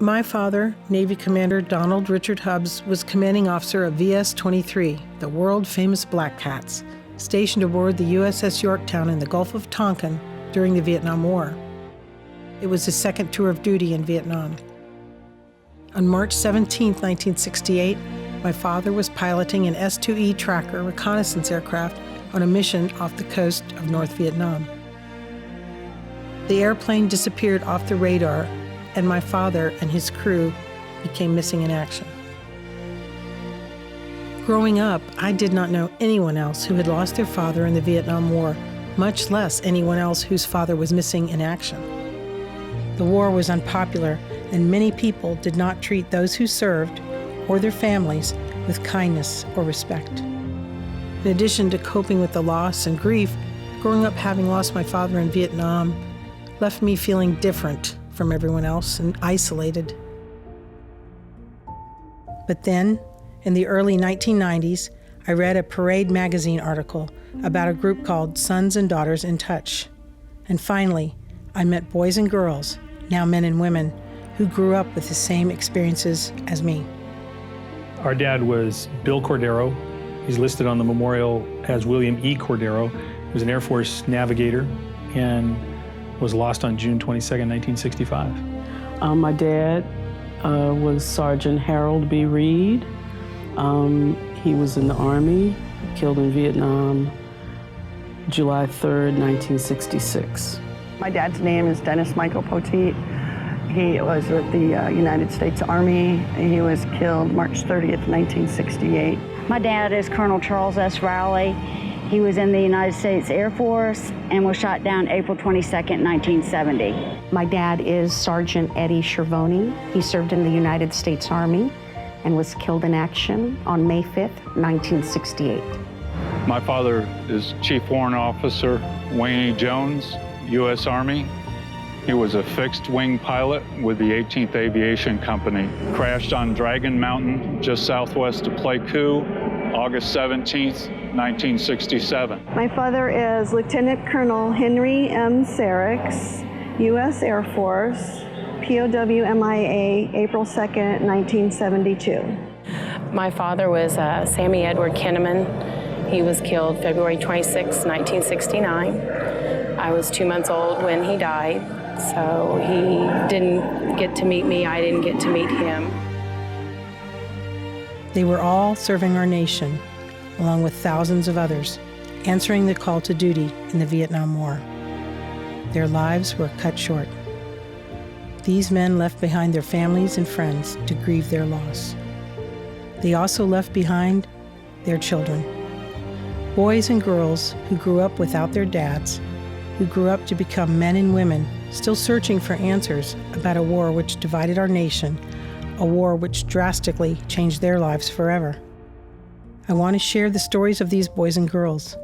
My father, Navy Commander Donald Richard Hubbs, was commanding officer of VS-23, the world-famous Black Hats, stationed aboard the USS Yorktown in the Gulf of Tonkin during the Vietnam War. It was his second tour of duty in Vietnam. On March 17, 1968, my father was piloting an S-2E tracker reconnaissance aircraft on a mission off the coast of North Vietnam. The airplane disappeared off the radar, and my father and his crew became missing in action. Growing up, I did not know anyone else who had lost their father in the Vietnam War, much less anyone else whose father was missing in action. The war was unpopular, and many people did not treat those who served or their families with kindness or respect. In addition to coping with the loss and grief, growing up having lost my father in Vietnam left me feeling different from everyone else and isolated. But then, in the early 1990s, I read a Parade magazine article about a group called Sons and Daughters in Touch. And finally, I met boys and girls, now men and women, who grew up with the same experiences as me. Our dad was Bill Cordero. He's listed on the memorial as William E. Cordero. He was an Air Force navigator and was lost on June 22nd, 1965. My dad was Sergeant Harold B. Reed. He was in the Army, killed in Vietnam, July 3rd, 1966. My dad's name is Dennis Michael Poteet. He was with the United States Army. He was killed March 30th, 1968. My dad is Colonel Charles S. Rowley. He was in the United States Air Force and was shot down April 22nd, 1970. My dad is Sergeant Eddie Schervoni. He served in the United States Army and was killed in action on May 5th, 1968. My father is Chief Warrant Officer Wayne E. Jones, U.S. Army. He was a fixed-wing pilot with the 18th Aviation Company. Crashed on Dragon Mountain, just southwest of Pleiku, August 17th, 1967. My father is Lieutenant Colonel Henry M. Sarix, U.S. Air Force, POW MIA, April 2nd, 1972. My father was Sammy Edward Kinnaman. He was killed February 26, 1969. I was 2 months old when he died, so he didn't get to meet me. I didn't get to meet him. They were all serving our nation, along with thousands of others, answering the call to duty in the Vietnam War. Their lives were cut short. These men left behind their families and friends to grieve their loss. They also left behind their children, boys and girls who grew up without their dads, who grew up to become men and women still searching for answers about a war which divided our nation, a war which drastically changed their lives forever. I want to share the stories of these boys and girls,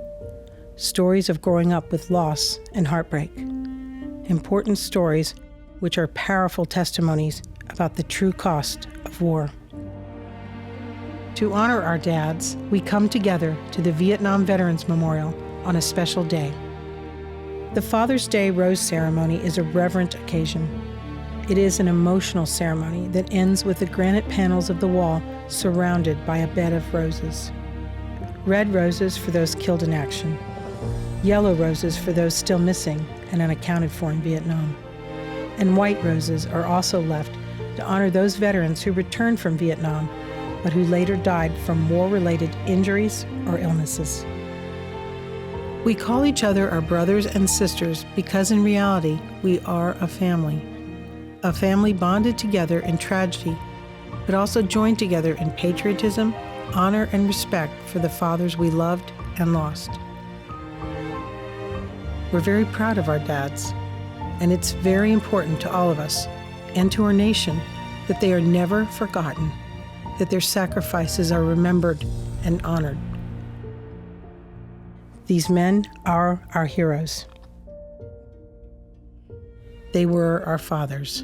stories of growing up with loss and heartbreak, important stories which are powerful testimonies about the true cost of war. To honor our dads, we come together to the Vietnam Veterans Memorial on a special day. The Father's Day Rose Ceremony is a reverent occasion. It is an emotional ceremony that ends with the granite panels of the wall surrounded by a bed of roses. Red roses for those killed in action, yellow roses for those still missing and unaccounted for in Vietnam, and white roses are also left to honor those veterans who returned from Vietnam but who later died from war-related injuries or illnesses. We call each other our brothers and sisters because in reality, we are a family bonded together in tragedy, but also joined together in patriotism, honor, and respect for the fathers we loved and lost. We're very proud of our dads, and it's very important to all of us and to our nation that they are never forgotten, that their sacrifices are remembered and honored. These men are our heroes. They were our fathers.